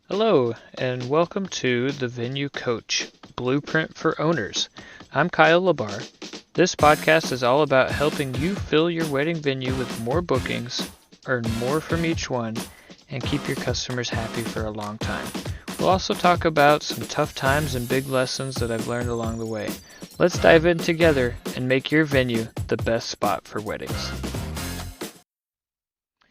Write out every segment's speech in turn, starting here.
Hello, and welcome to the Venue Coach Blueprint for Owners. I'm Kyle Labar. This podcast is all about helping you fill your wedding venue with more bookings, earn more from each one, and keep your customers happy for a long time. We'll also talk about some tough times and big lessons that I've learned along the way. Let's dive in together and make your venue the best spot for weddings.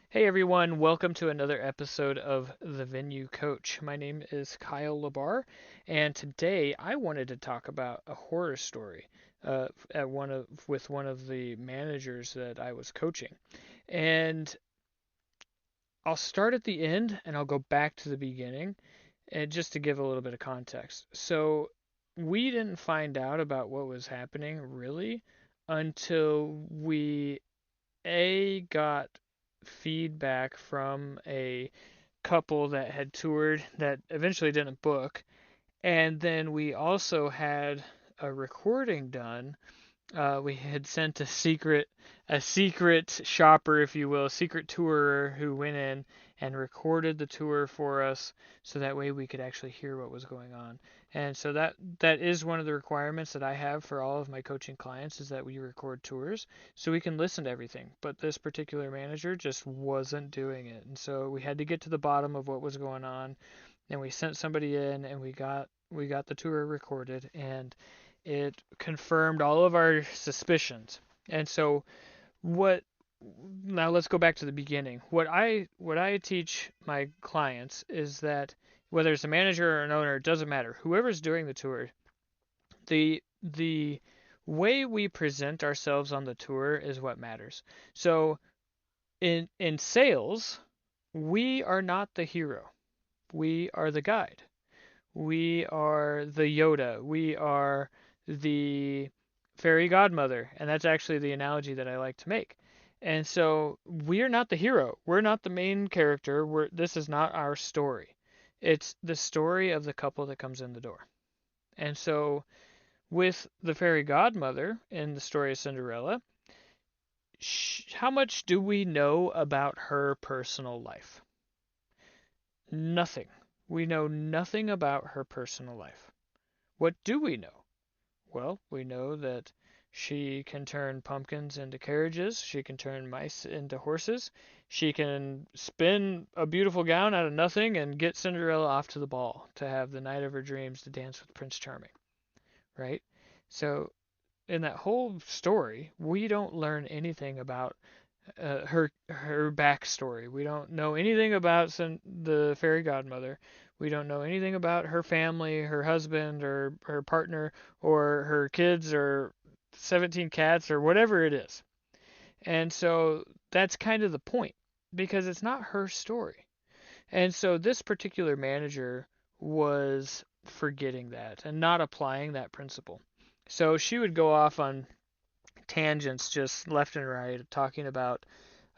Hey everyone, welcome to another episode of The Venue Coach. My name is Kyle Labar, and today I wanted to talk about a horror story with one of the managers that I was coaching. And I'll start at the end and I'll go back to the beginning, and just to give a little bit of context. So we didn't find out about what was happening really until we got feedback from a couple that had toured that eventually didn't book, and then we also had a recording done. We had sent a secret shopper, if you will, a secret tourer who went in and recorded the tour for us, so that way we could actually hear what was going on. And so that is one of the requirements that I have for all of my coaching clients, is that we record tours so we can listen to everything. But this particular manager just wasn't doing it, and so we had to get to the bottom of what was going on. And we sent somebody in, and we got the tour recorded, and it confirmed all of our suspicions. And so what now let's go back to the beginning. What I teach my clients is that whether it's a manager or an owner, it doesn't matter. Whoever's doing the tour, the way we present ourselves on the tour is what matters. So in sales, we are not the hero. We are the guide. We are the Yoda. We are the fairy godmother. And that's actually the analogy that I like to make. And so we're not the hero. We're not the main character. This is not our story. It's the story of the couple that comes in the door. And so with the fairy godmother in the story of Cinderella, how much do we know about her personal life? Nothing. We know nothing about her personal life. What do we know? Well, we know that she can turn pumpkins into carriages. She can turn mice into horses. She can spin a beautiful gown out of nothing and get Cinderella off to the ball to have the night of her dreams to dance with Prince Charming, right? So, in that whole story, we don't learn anything about her backstory. We don't know anything about the fairy godmother. We don't know anything about her family, her husband, or her partner, or her kids, or 17 cats, or whatever it is. And so that's kind of the point, because it's not her story. And so this particular manager was forgetting that and not applying that principle. So she would go off on tangents just left and right, talking about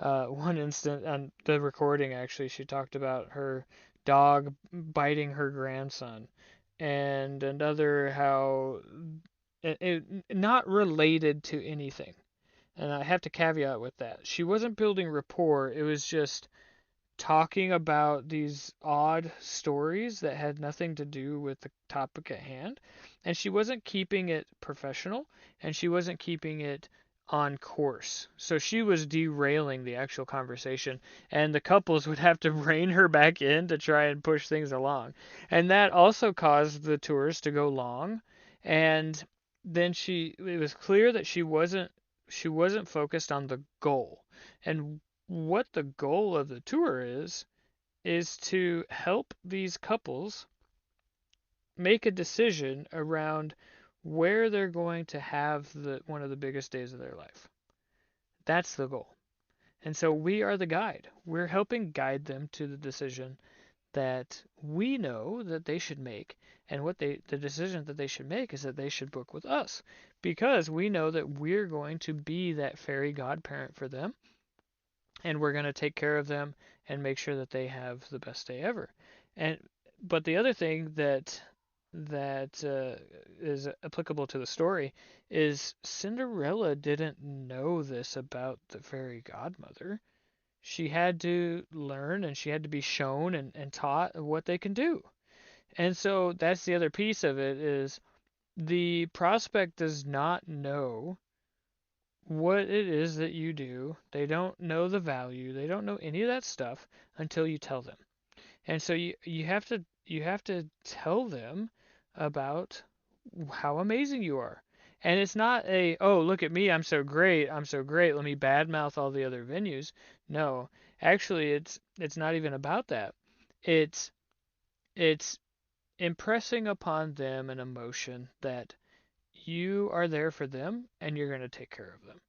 one instant on the recording. Actually, she talked about her dog biting her grandson, and another how not related to anything. And I have to caveat with that. She wasn't building rapport. It was just talking about these odd stories that had nothing to do with the topic at hand. And she wasn't keeping it professional, and she wasn't keeping it on course. So she was derailing the actual conversation, and the couples would have to rein her back in to try and push things along. And that also caused the tours to go long. And then it was clear that she wasn't focused on the goal. And what the goal of the tour is to help these couples make a decision around where they're going to have one of the biggest days of their life. That's the goal. And so we are the guide. We're helping guide them to the decision that we know that they should make. And the decision that they should make is that they should book with us, because we know that we're going to be that fairy godparent for them, and we're going to take care of them and make sure that they have the best day ever. And but the other thing that is applicable to the story is Cinderella didn't know this about the fairy godmother. she had to learn and she had to be shown and taught what they can do. And so that's the other piece of it is the prospect does not know what it is that you do. They don't know the value. They don't know any of that stuff until you tell them. And so you have to tell them about how amazing you are. And it's not a, oh, look at me, I'm so great, I'm so great, let me badmouth all the other venues. No, actually it's not even about that. It's it's impressing upon them an emotion that you are there for them and you're going to take care of them.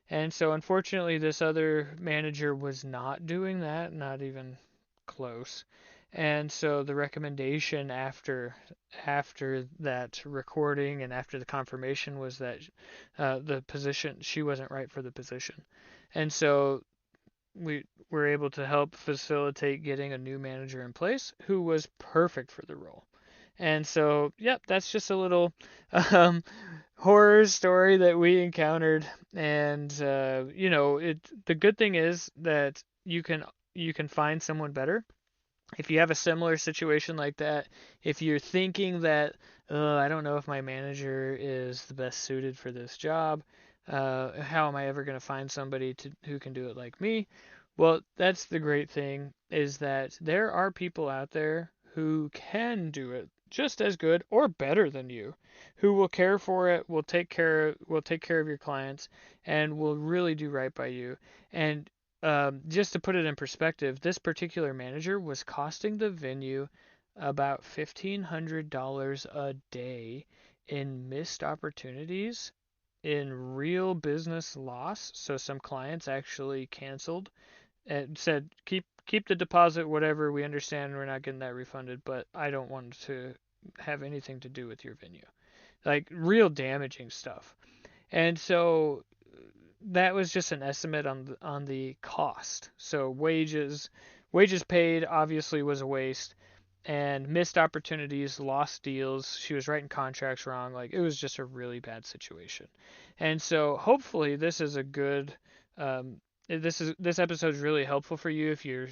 And so unfortunately this other manager was not doing that, not even close. And so the recommendation after that recording and after the confirmation was that the position she wasn't right for the position. And so we were able to help facilitate getting a new manager in place who was perfect for the role. And so, yep, that's just a little um, horror story that we encountered. And it. The good thing is that you can find someone better if you have a similar situation like that. If you're thinking that, I don't know if my manager is the best suited for this job, how am I ever going to find somebody who can do it like me? Well, that's the great thing is that there are people out there who can do it just as good or better than you, who will care for it, will take care of your clients, and will really do right by you. And just to put it in perspective, this particular manager was costing the venue about $1,500 a day in missed opportunities, in real business loss. So some clients actually canceled and said, keep the deposit, whatever. We understand we're not getting that refunded, but I don't want to have anything to do with your venue. Like real damaging stuff. And so that was just an estimate on the cost. So wages paid obviously was a waste, and missed opportunities, lost deals. She was writing contracts wrong. Like it was just a really bad situation. And so hopefully this is a good this episode is really helpful for you if you're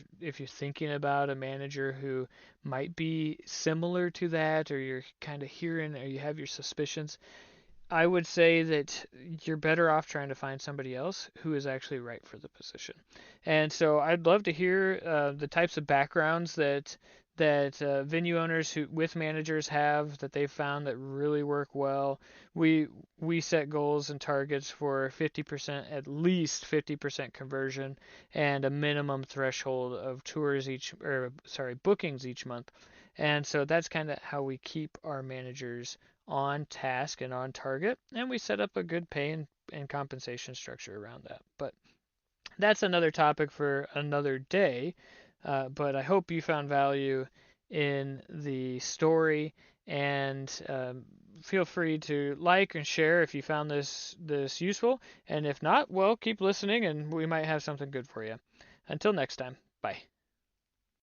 thinking about a manager who might be similar to that, or you're kind of hearing or you have your suspicions. I would say that you're better off trying to find somebody else who is actually right for the position. And so I'd love to hear the types of backgrounds that venue owners who with managers have that they've found that really work well. We we set goals and targets for 50%, at least 50% conversion, and a minimum threshold of bookings each month. And so that's kind of how we keep our managers on task and on target, and we set up a good pay and compensation structure around that. But that's another topic for another day. But I hope you found value in the story, and feel free to like and share if you found this useful. And if not, well, keep listening, and we might have something good for you. Until next time, bye.